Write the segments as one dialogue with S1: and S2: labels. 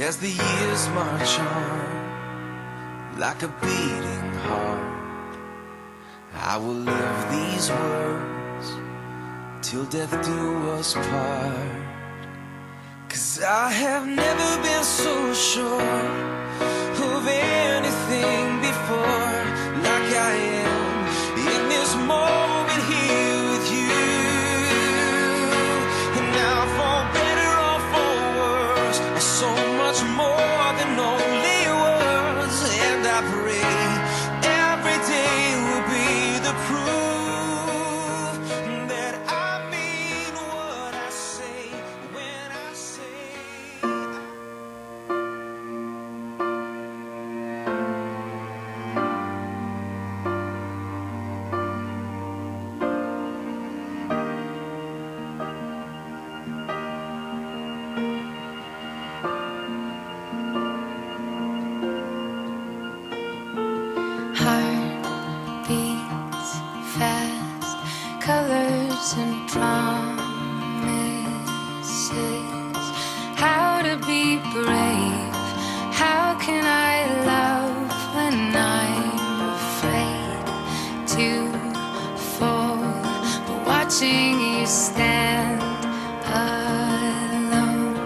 S1: as the years march on, like a beating heart, I will live these words till death do us part. 'Cause I have never been so sure of anything before, like I am in this moment here with you. And now for better or for worse, so much more than only words. And I pray every day will be the proof that I mean what I say when I say
S2: Heart beats fast, colors and promises. How to be brave, how can I love when I'm afraid to fall? But watching you stand alone,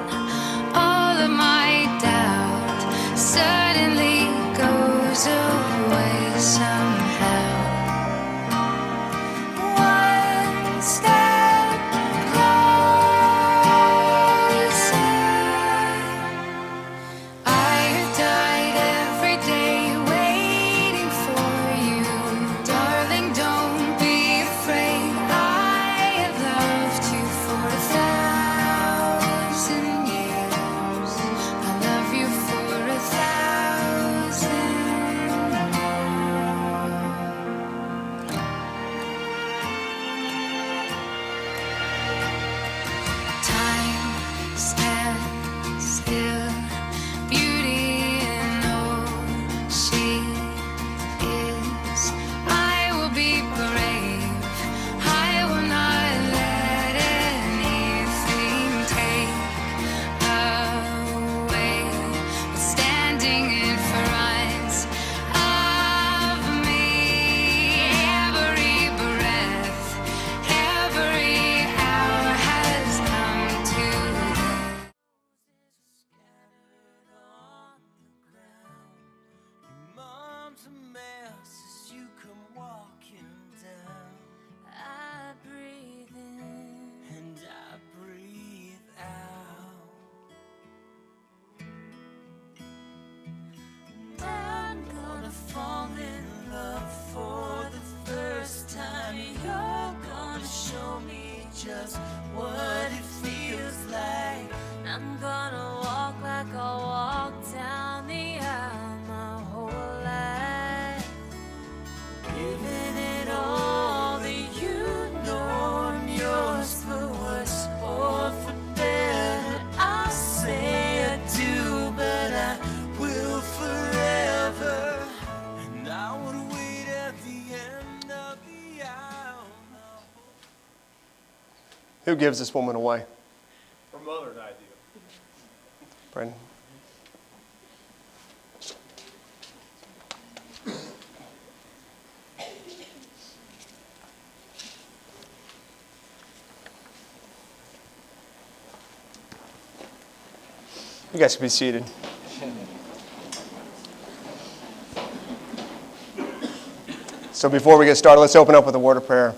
S2: all of my doubt suddenly goes away somehow. One step closer. I have died every day waiting for you. Darling, don't be afraid. I have loved you for 1,000 years. I love you for 1,000 more. Time stands still, beauty in all she is. I will be brave, I will not let anything take away what's standing in front of me. Every breath, every hour has come to this. Scattered on the ground, your mom's a mess as you come walking down. I breathe in and I breathe out. And I'm gonna fall in love for the first time. You're gonna show me just what it feels like. I'm gonna walk like I walked down the aisle my whole life, giving it all to you. Know I'm yours for worse or for better. I'll say I do, but I will forever. And I would wait at the end of the aisle.
S3: Who gives this woman away?
S4: Her mother and I do.
S3: Brandon? You guys can be seated. So before we get started, let's open up with a word of prayer.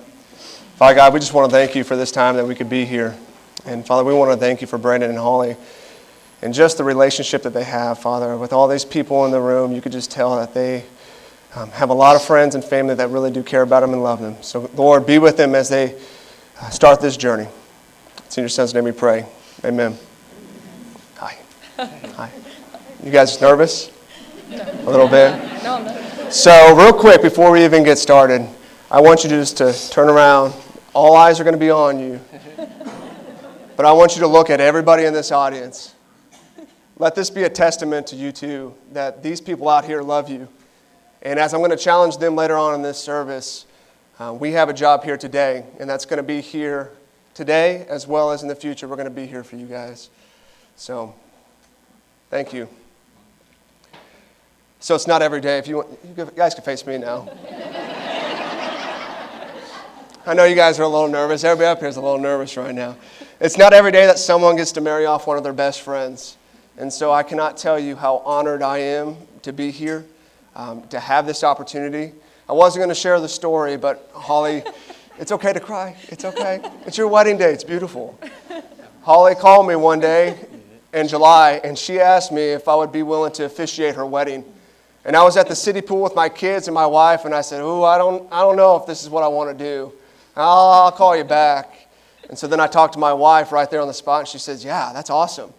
S3: Father God, we just want to thank you for this time that we could be here. And Father, we want to thank you for Brandon and Holly and just the relationship that they have, Father. With all these people in the room, you could just tell that they have a lot of friends and family that really do care about them and love them. So Lord, be with them as they start this journey. It's in your son's name we pray. Amen. Hi. Hi. You guys nervous? A little bit?
S5: No, I'm not.
S3: So real quick, before we even get started, I want you just to turn around. All eyes are going to be on you. But I want you to look at everybody in this audience. Let this be a testament to you too, that these people out here love you. And as I'm going to challenge them later on in this service, we have a job here today, and that's going to be here today as well as in the future. We're going to be here for you guys. So Thank you. So it's not every day. If you want, you guys can face me now. I know you guys are a little nervous. Everybody up here is a little nervous right now. It's not every day that someone gets to marry off one of their best friends. And so I cannot tell you how honored I am to be here, to have this opportunity. I wasn't going to share the story, but Holly, it's okay to cry. It's okay. It's your wedding day. It's beautiful. Holly called me one day in July, and she asked me if I would be willing to officiate her wedding. And I was at the city pool with my kids and my wife, and I said, I don't know if this is what I want to do. I'll call you back. And so then I talked to my wife right there on the spot, and she says, yeah, that's awesome.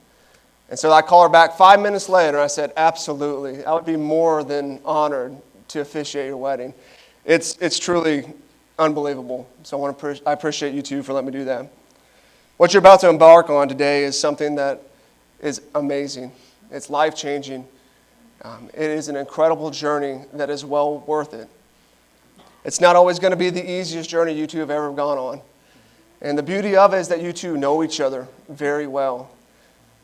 S3: And so I call her back 5 minutes later, and I said, absolutely. I would be more than honored to officiate your wedding. It's truly unbelievable. So I appreciate you two for letting me do that. What you're about to embark on today is something that is amazing. It's life-changing. It is an incredible journey that is well worth it. It's not always going to be the easiest journey you two have ever gone on. And the beauty of it is that you two know each other very well.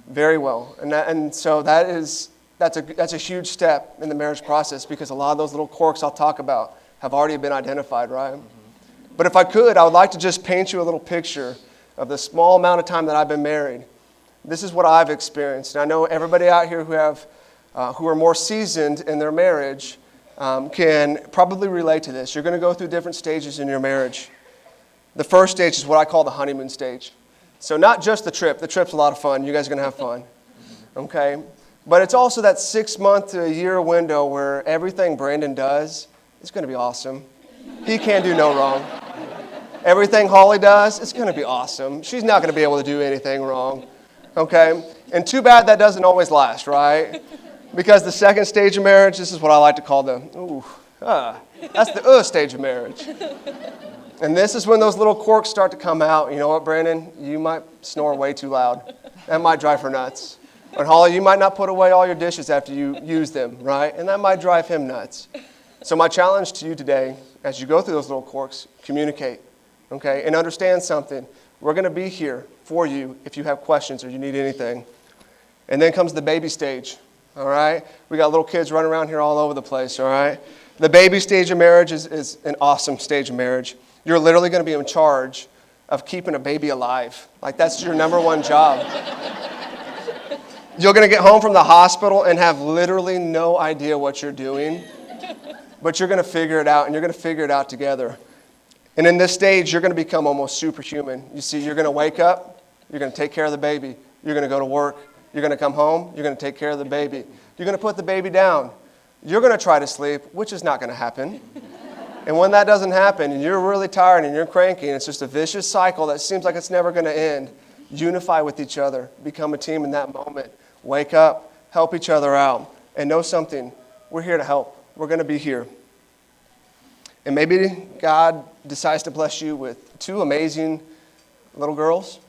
S3: Very well. And so that's a huge step in the marriage process, because a lot of those little quirks I'll talk about have already been identified, right? Mm-hmm. But if I could, I would like to just paint you a little picture of the small amount of time that I've been married. This is what I've experienced. And I know everybody out here who are more seasoned in their marriage can probably relate to this. You're going to go through different stages in your marriage. The first stage is what I call the honeymoon stage. So not just the trip. The trip's a lot of fun. You guys are going to have fun. Okay? But it's also that 6 month to a year window where everything Brandon does is going to be awesome. He can't do no wrong. Everything Holly does, it's going to be awesome. She's not going to be able to do anything wrong. Okay? And too bad that doesn't always last, right? Because the second stage of marriage, this is what I like to call that's the stage of marriage. And this is when those little quirks start to come out. You know what, Brandon? You might snore way too loud. That might drive her nuts. And Holly, you might not put away all your dishes after you use them, right? And that might drive him nuts. So my challenge to you today, as you go through those little quirks, communicate, okay? And understand something. We're going to be here for you if you have questions or you need anything. And then comes the baby stage, all right? We got little kids running around here all over the place, all right? The baby stage of marriage is an awesome stage of marriage. You're literally going to be in charge of keeping a baby alive. Like, that's your number one job. You're going to get home from the hospital and have literally no idea what you're doing, but you're going to figure it out, and you're going to figure it out together. And in this stage, you're going to become almost superhuman. You see, you're going to wake up, you're going to take care of the baby, you're going to go to work, you're going to come home, you're going to take care of the baby, you're going to put the baby down, you're going to try to sleep, which is not going to happen. And when that doesn't happen, and you're really tired and you're cranky, and it's just a vicious cycle that seems like it's never going to end, unify with each other, become a team in that moment. Wake up, help each other out, and know something. We're here to help. We're going to be here. And maybe God decides to bless you with 2 amazing little girls.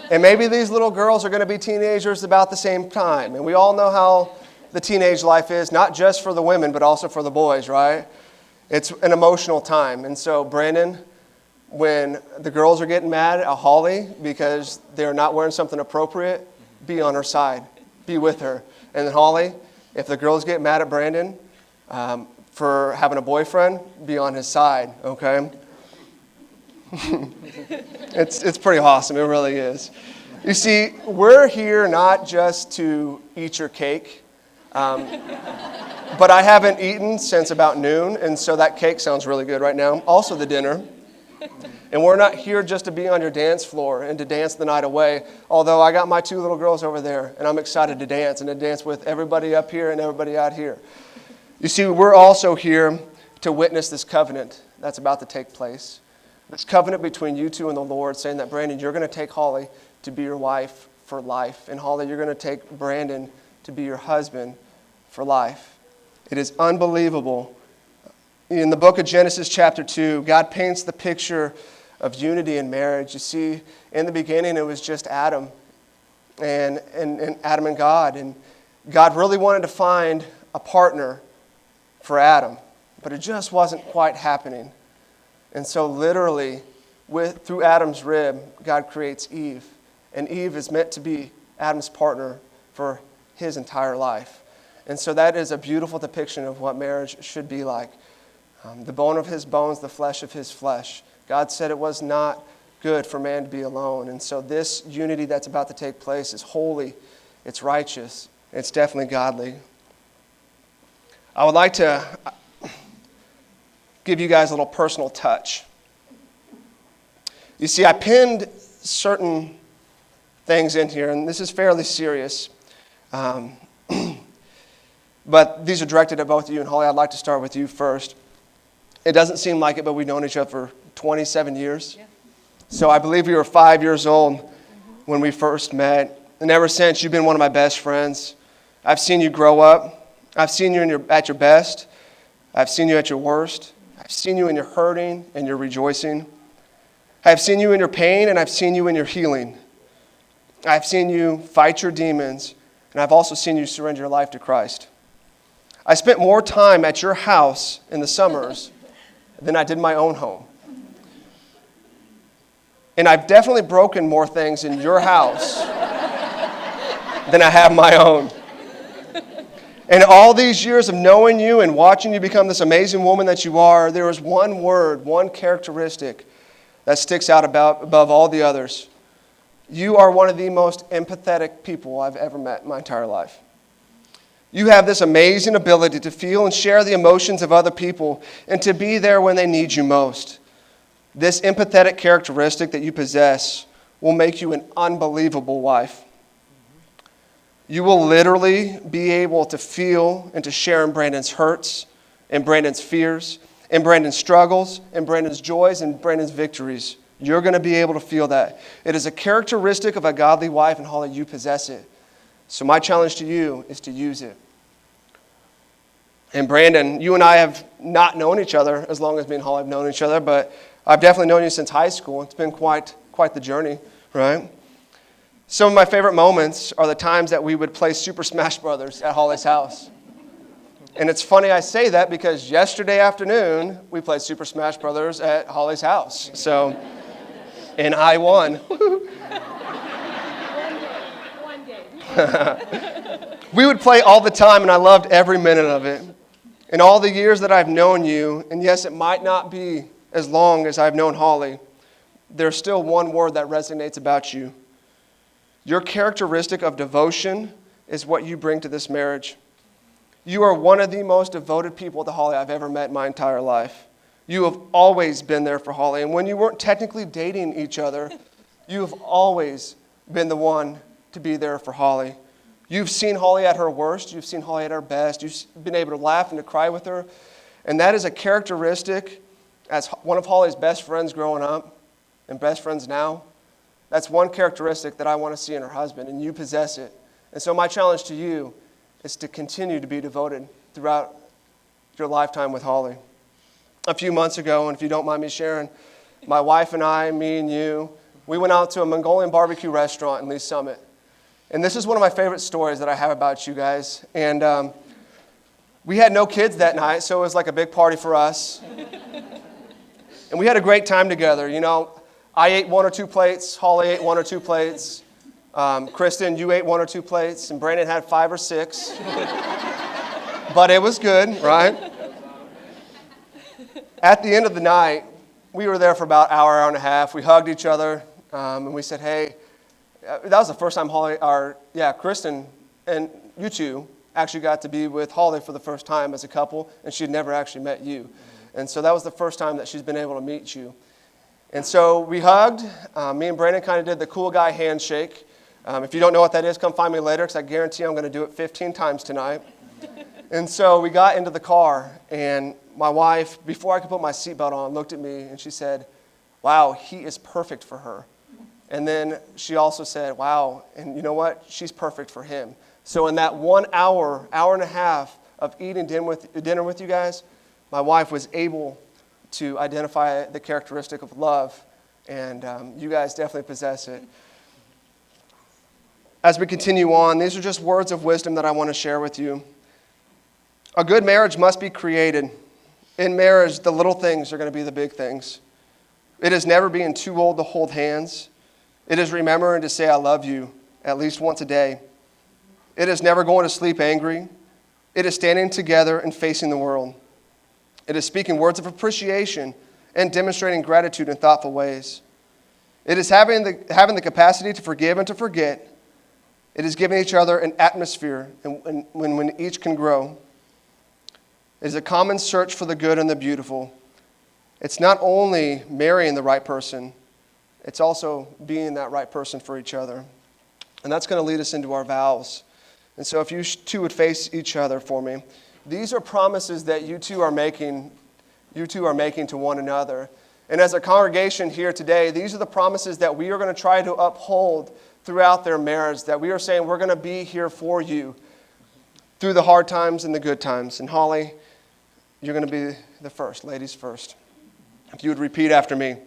S3: And maybe these little girls are going to be teenagers about the same time. And we all know how the teenage life is, not just for the women, but also for the boys, right? It's an emotional time. And so, Brandon, when the girls are getting mad at Holly because they're not wearing something appropriate, be on her side. Be with her. And then, Holly, if the girls get mad at Brandon for having a boyfriend, be on his side, okay? It's pretty awesome. It really is. You see, we're here not just to eat your cake. But I haven't eaten since about noon, and so that cake sounds really good right now. Also the dinner. And we're not here just to be on your dance floor and to dance the night away, although I got my 2 little girls over there, and I'm excited to dance and to dance with everybody up here and everybody out here. You see, we're also here to witness this covenant that's about to take place. This covenant between you two and the Lord, saying that, Brandon, you're going to take Holly to be your wife for life. And Holly, you're going to take Brandon to be your husband for life. It is unbelievable. In the book of Genesis chapter 2, God paints the picture of unity in marriage. You see, in the beginning, it was just Adam and Adam and God. And God really wanted to find a partner for Adam, but it just wasn't quite happening. And so literally, through Adam's rib, God creates Eve. And Eve is meant to be Adam's partner for his entire life. And so that is a beautiful depiction of what marriage should be like. The bone of his bones, the flesh of his flesh. God said it was not good for man to be alone. And so this unity that's about to take place is holy, it's righteous, it's definitely godly. I would like to give you guys a little personal touch. You see, I pinned certain things in here, and this is fairly serious. But these are directed at both of you, and Holly, I'd like to start with you first. It doesn't seem like it, but we've known each other for 27 years. Yeah. So I believe we were 5 years old when we first met. And ever since, you've been one of my best friends. I've seen you grow up. I've seen you at your best. I've seen you at your worst. I've seen you in your hurting and your rejoicing. I've seen you in your pain, and I've seen you in your healing. I've seen you fight your demons, and I've also seen you surrender your life to Christ. I spent more time at your house in the summers than I did my own home. And I've definitely broken more things in your house than I have my own. And all these years of knowing you and watching you become this amazing woman that you are, there is one word, one characteristic that sticks out above all the others. You are one of the most empathetic people I've ever met in my entire life. You have this amazing ability to feel and share the emotions of other people and to be there when they need you most. This empathetic characteristic that you possess will make you an unbelievable wife. You will literally be able to feel and to share in Brandon's hurts, and Brandon's fears, and Brandon's struggles, and Brandon's joys, and Brandon's victories. You're going to be able to feel that. It is a characteristic of a godly wife, and Holly, you possess it. So my challenge to you is to use it. And Brandon, you and I have not known each other as long as me and Holly have known each other, but I've definitely known you since high school. It's been quite the journey, right? Some of my favorite moments are the times that we would play Super Smash Brothers at Holly's house. And it's funny I say that because yesterday afternoon, we played Super Smash Brothers at Holly's house. So, and I won. One day. We would play all the time, and I loved every minute of it. In all the years that I've known you, and yes, it might not be as long as I've known Holly, there's still one word that resonates about you. Your characteristic of devotion is what you bring to this marriage. You are one of the most devoted people to Holly I've ever met in my entire life. You have always been there for Holly. And when you weren't technically dating each other, you have always been the one to be there for Holly. You've seen Holly at her worst. You've seen Holly at her best. You've been able to laugh and to cry with her. And that is a characteristic, as one of Holly's best friends growing up and best friends now, that's one characteristic that I want to see in her husband, and you possess it. And so my challenge to you is to continue to be devoted throughout your lifetime with Holly. A few months ago, and if you don't mind me sharing, my wife and I, me and you, we went out to a Mongolian barbecue restaurant in Lee Summit. And this is one of my favorite stories that I have about you guys. And we had no kids that night, so it was like a big party for us. And we had a great time together. You know, I ate 1 or 2 plates. Holly ate 1 or 2 plates. Kristen, you ate 1 or 2 plates. And Brandon had 5 or 6. But it was good, right? At the end of the night, we were there for about an hour and a half. We hugged each other, and we said, hey, that was the first time Kristen and you two actually got to be with Holly for the first time as a couple, and she'd never actually met you. And so that was the first time that she's been able to meet you. And so we hugged. Me and Brandon kind of did the cool guy handshake. If you don't know what that is, come find me later, because I guarantee I'm going to do it 15 times tonight. And so we got into the car, and my wife, before I could put my seatbelt on, looked at me, and she said, wow, he is perfect for her. And then she also said, wow, and you know what? She's perfect for him. So in that 1 hour, hour and a half of eating dinner with you guys, my wife was able to identify the characteristic of love, and you guys definitely possess it. As we continue on, these are just words of wisdom that I want to share with you. A good marriage must be created. In marriage, the little things are going to be the big things. It is never being too old to hold hands. It is remembering to say, I love you, at least once a day. It is never going to sleep angry. It is standing together and facing the world. It is speaking words of appreciation and demonstrating gratitude in thoughtful ways. It is having the capacity to forgive and to forget. It is giving each other an atmosphere and when each can grow. It is a common search for the good and the beautiful. It's not only marrying the right person, it's also being that right person for each other. And that's going to lead us into our vows. And so if you two would face each other for me, these are promises that you two are making to one another. And as a congregation here today, these are the promises that we are going to try to uphold throughout their marriage, that we are saying we're going to be here for you through the hard times and the good times. And Holly, you're going to be the first, ladies first. If you would repeat after me.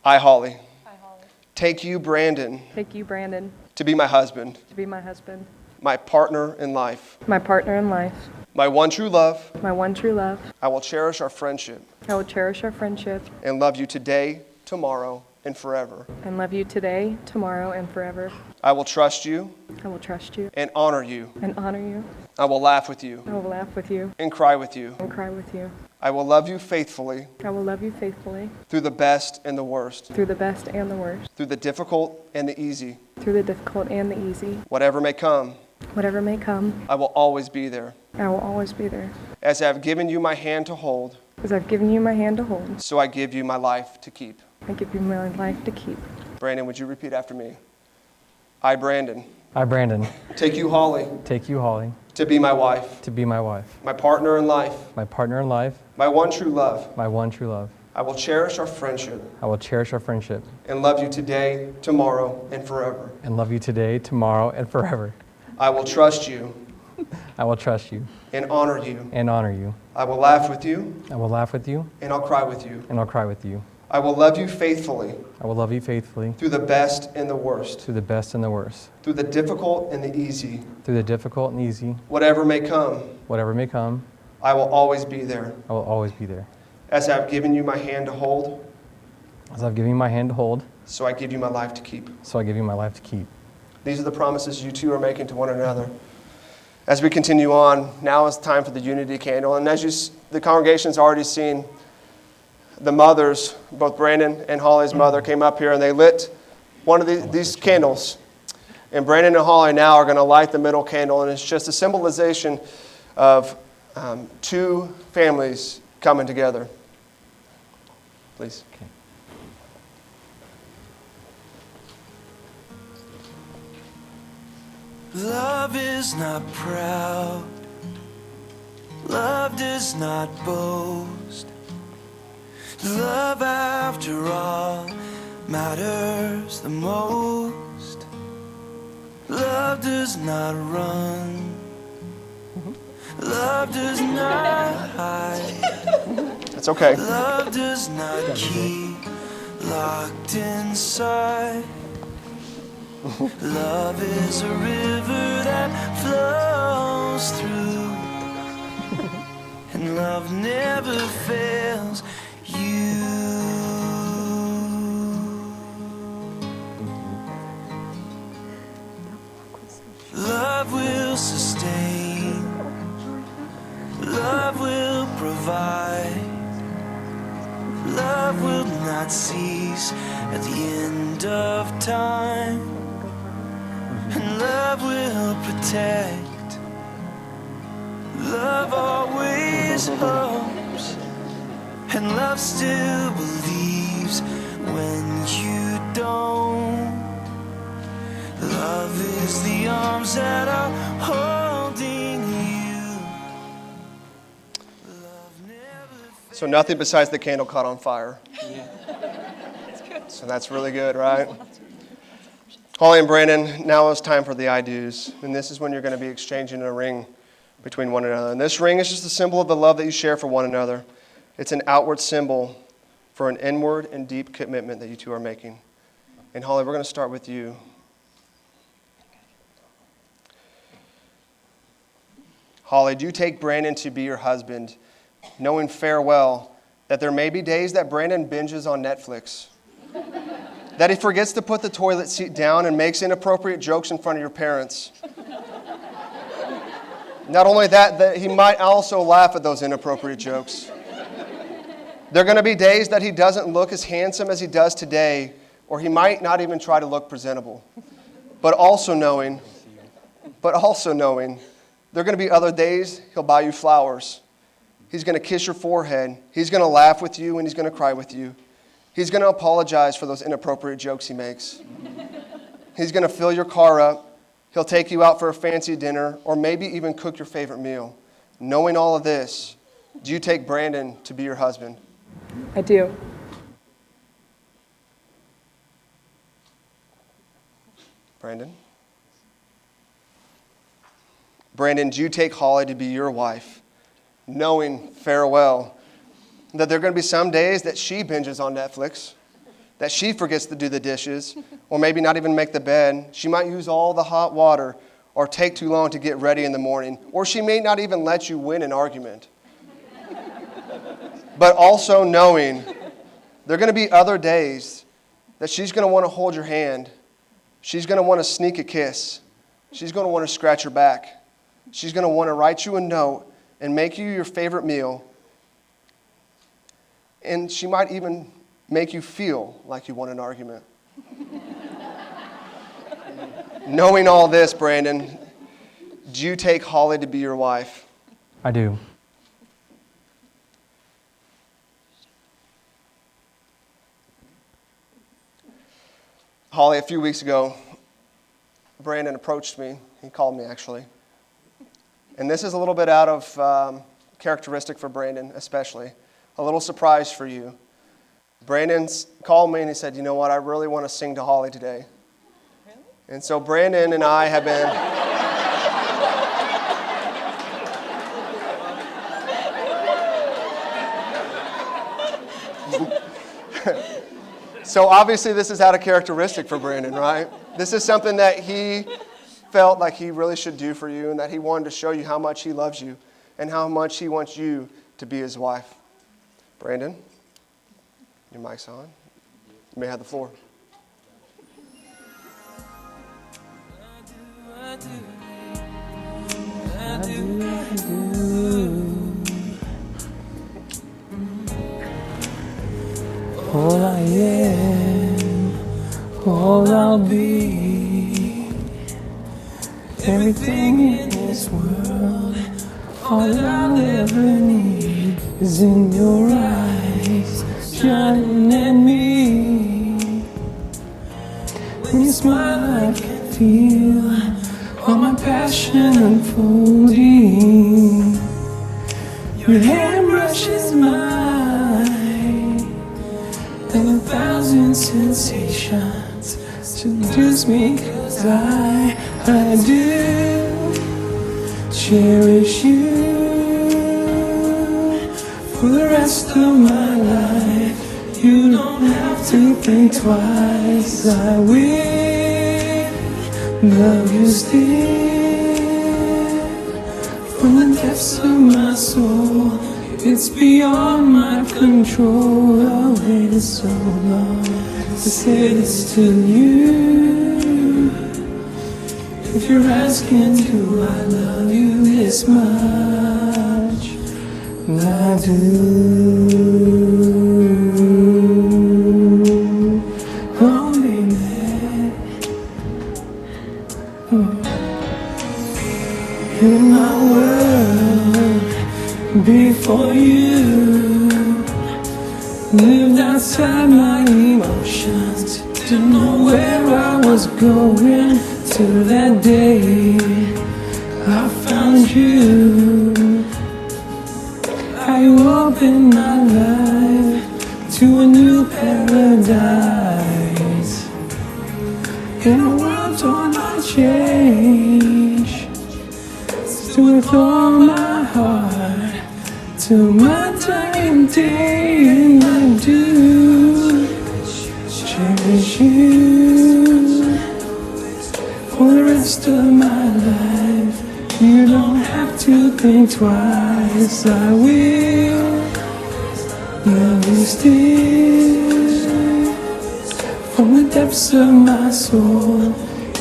S3: I, Holly.
S5: I, Holly.
S3: Take you, Brandon.
S5: Take you, Brandon.
S3: To be my husband.
S5: To be my husband.
S3: My partner in life.
S5: My partner in life.
S3: My one true love.
S5: My one true love.
S3: I will cherish our friendship.
S5: I will cherish our friendship.
S3: And love you today, tomorrow, and forever.
S5: And love you today, tomorrow, and forever.
S3: I will trust you.
S5: I will trust you.
S3: And honor you.
S5: And honor you.
S3: I will laugh with you.
S5: I will laugh with you.
S3: And cry with you.
S5: And cry with you.
S3: I will love you faithfully.
S5: I will love you faithfully.
S3: Through the best and the worst.
S5: Through the best and the worst.
S3: Through the difficult and the easy.
S5: Through the difficult and the easy.
S3: Whatever may come.
S5: Whatever may come.
S3: I will always be there.
S5: I will always be there.
S3: As I have given you my hand to hold.
S5: As I've given you my hand to hold.
S3: So I give you my life to keep.
S5: I give you my life to keep.
S3: Brandon, would you repeat after me? I, Brandon.
S6: I, Brandon.
S3: Take you, Holly.
S6: Take you, Holly.
S3: To be my wife.
S6: To be my wife.
S3: My partner in life.
S6: My partner in life.
S3: My one true love.
S6: My one true love.
S3: I will cherish our friendship.
S6: I will cherish our friendship.
S3: And love you today, tomorrow, and forever.
S6: And love you today, tomorrow, and forever.
S3: I will trust you.
S6: I will trust you.
S3: And honor you.
S6: And honor you.
S3: I will laugh with you.
S6: I will laugh with you.
S3: And I'll cry with you.
S6: And I'll cry with you.
S3: I will love you faithfully.
S6: I will love you faithfully.
S3: Through the best and the worst.
S6: Through the best and the worst.
S3: Through the difficult and the easy.
S6: Through the difficult and easy.
S3: Whatever may come.
S6: Whatever may come.
S3: I will always be there.
S6: I will always be there.
S3: As I have given you my hand to hold.
S6: As I've given you my hand to hold.
S3: So I give you my life to keep.
S6: So I give you my life to keep.
S3: These are the promises you two are making to one another. As we continue on, now is time for the unity candle. And as the congregation's already seen, the mothers, both Brandon and Holly's mother, came up here and they lit one of these candles. And Brandon and Holly now are going to light the middle candle. And it's just a symbolization of two families coming together. Please.
S6: Okay.
S1: Love is not proud. Love does not boast. Love, after all, matters the most. Love does not run. Love does not hide.
S3: That's okay.
S1: Love does not keep locked inside. Love is a river that flows through, and love never fails you. Love will sustain. Love will provide. Love will not cease at the end of time. And love will protect. Love always hopes. And love still believes when you don't. Love is the arms that are holding you. Love never.
S3: So nothing besides the candle caught on fire. So that's really good, right? Holly and Brandon, now it's time for the I do's. And this is when you're going to be exchanging a ring between one another. And this ring is just a symbol of the love that you share for one another. It's an outward symbol for an inward and deep commitment that you two are making. And Holly, we're going to start with you. Holly, do you take Brandon to be your husband, knowing farewell that there may be days that Brandon binges on Netflix, that he forgets to put the toilet seat down and makes inappropriate jokes in front of your parents, Not only that he might also laugh at those inappropriate jokes. There are going to be days that he doesn't look as handsome as he does today, or he might not even try to look presentable. But also knowing, there are going to be other days he'll buy you flowers. He's going to kiss your forehead. He's going to laugh with you, and he's going to cry with you. He's going to apologize for those inappropriate jokes he makes. He's going to fill your car up. He'll take you out for a fancy dinner, or maybe even cook your favorite meal. Knowing all of this, do you take Brandon to be your husband?
S5: I do.
S3: Brandon? Brandon, do you take Holly to be your wife, knowing farewell that there are going to be some days that she binges on Netflix, that she forgets to do the dishes, or maybe not even make the bed. She might use all the hot water or take too long to get ready in the morning, or she may not even let you win an argument. But also knowing there are going to be other days that she's going to want to hold your hand. She's going to want to sneak a kiss. She's going to want to scratch your back. She's going to want to write you a note and make you your favorite meal. And she might even make you feel like you won an argument. Knowing all this, Brandon, do you take Holly to be your wife?
S6: I do.
S3: Holly, a few weeks ago, Brandon approached me. He called me, actually. And this is a little bit out of characteristic for Brandon, especially. A little surprise for you. Brandon called me and he said, you know what, I really want to sing to Holly today. Really? And so Brandon and I have been... So obviously this is out of characteristic for Brandon, right? This is something that he felt like he really should do for you, and that he wanted to show you how much he loves you and how much he wants you to be his wife. Brandon, your mic's on. You may have the floor.
S2: All I am, all I'll be, everything in this world, all I'll ever need is in your eyes, shining at me. When you smile, I can feel all my passion unfolding. Your hand brushes mine, and 1,000 sensations seduce me, 'cause I do cherish you for the rest of my life. You don't have to think twice. I will love you still from the depths of my soul. It's beyond my control. I waited so long to say this to you. If you're asking, do I love you this much? I do. Oh, baby. You're my world. Before you lived outside my emotions, didn't know where I was going, till that day I found you. I opened my life to a new paradise, in a world torn by change. Still with all my heart, till my dying day, and I do cherish you for the rest of my life. You don't have to think twice. I will love you still from the depths of my soul.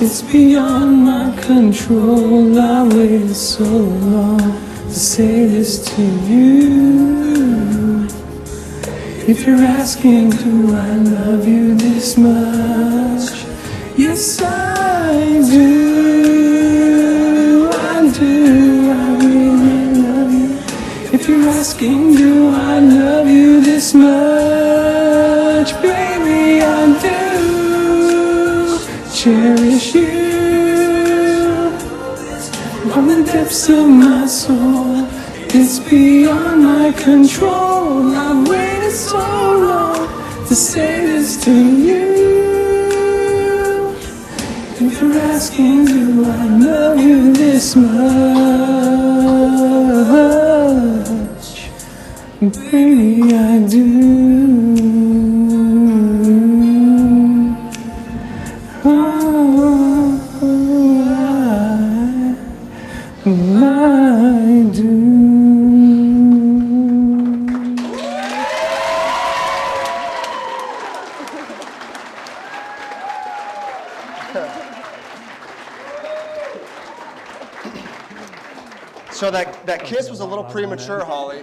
S7: It's beyond my control. I waited so long to say this to you. If you're asking, do I love you this much? Yes, I do. I do. I really love you. If you're asking, do I love you this much? Baby, I do. Cherish you from the depths of my soul. It's beyond my control. I've waited so long to say this to you. If you're asking, do I love you this much? Baby, I do. I do.
S3: So that kiss was a little premature, Holly.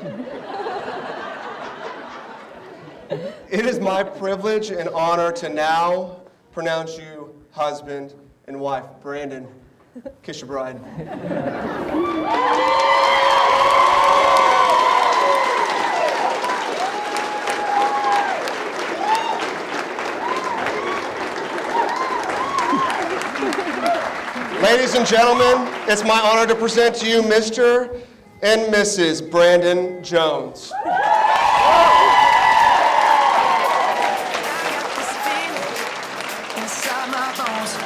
S3: It is my privilege and honor to now pronounce you husband and wife. Brandon, kiss your bride. Ladies and gentlemen, it's my honor to present to you Mr. and Mrs. Brandon Jones.
S2: Inside my bones,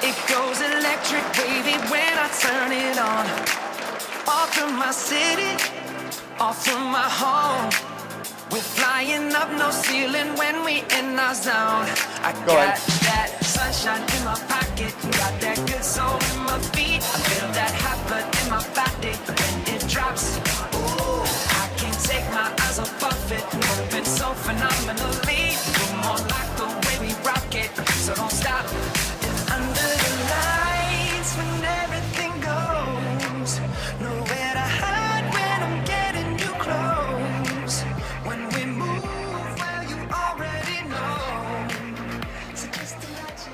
S2: it goes electric, baby, when I turn it on. Off from my city, off from my home. We're flying up, no ceiling when we in our zone. I
S3: Go
S2: got
S3: ahead.
S2: that sunshine in my pocket, got that good soul in my feet. I feel that hot blood in my body when it drops. Ooh, I can't take my eyes off of it, moving so phenomenally. You're more like the way we rock it, so don't stop. And under the lights when everything goes, nowhere to hide when I'm getting you close. When we move, well, you already know. So just imagine.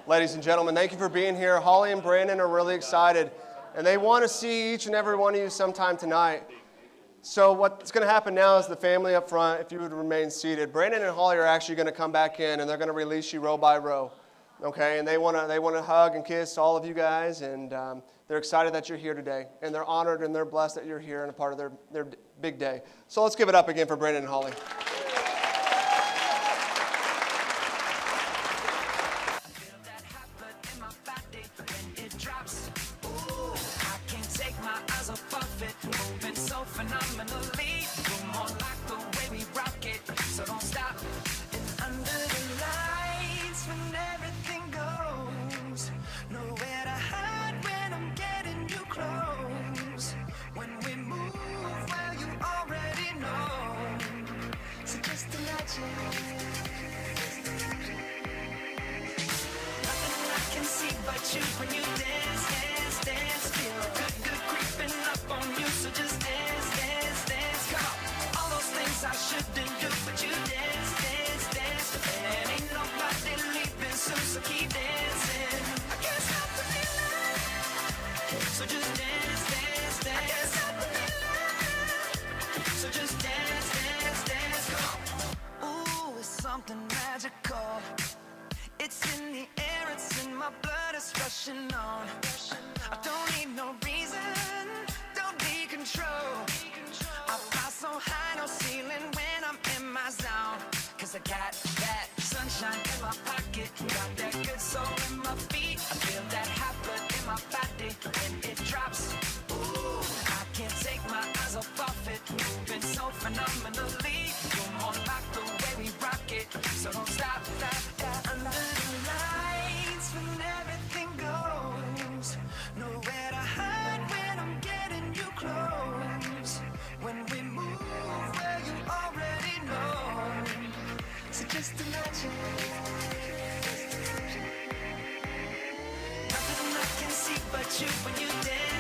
S3: Ladies and gentlemen, thank you for being here. Holly and Brandon are really excited, and they want to see each and every one of you sometime tonight. So what's going to happen now is the family up front, if you would remain seated, Brandon and Holly are actually going to come back in, and they're going to release you row by row, okay? And they want to hug and kiss all of you guys, and they're excited that you're here today, and they're honored and they're blessed that you're here and a part of their big day. So let's give it up again for Brandon and Holly.
S2: Phenomenally, you're more like the way we rock it, so don't stop. And under the lights when everything goes, nowhere to hide when I'm getting you close. When we move, well, you already know. So just imagine. Nothing I can see but you when you dance, dance, dance. Feel good, good creeping up on you, so just dance, dance, dance. Come on, all those things I shouldn't do, but you dance, dance, dance. And ain't nobody leaving soon, so keep dancing. I can't stop the feeling, so just dance, dance, dance. I can't stop the feeling, so just dance, dance, dance. Come on. Ooh, it's something magical. It's in the air, it's in my blood, it's rushing on. I don't need no reason, don't need control. I fly so high, no ceiling when I'm in my zone. Cause I got that sunshine in my pocket, got that good soul in my feet. I feel that hot blood in my body when it drops. Ooh, I can't take my eyes off of it, moving so phenomenally. You're more like the way we rock it, so don't stop, stop, stop. Under the lights when everything goes, nowhere to hide when I'm getting you close. When we move, well, you already know. So just imagine. but you when you dance.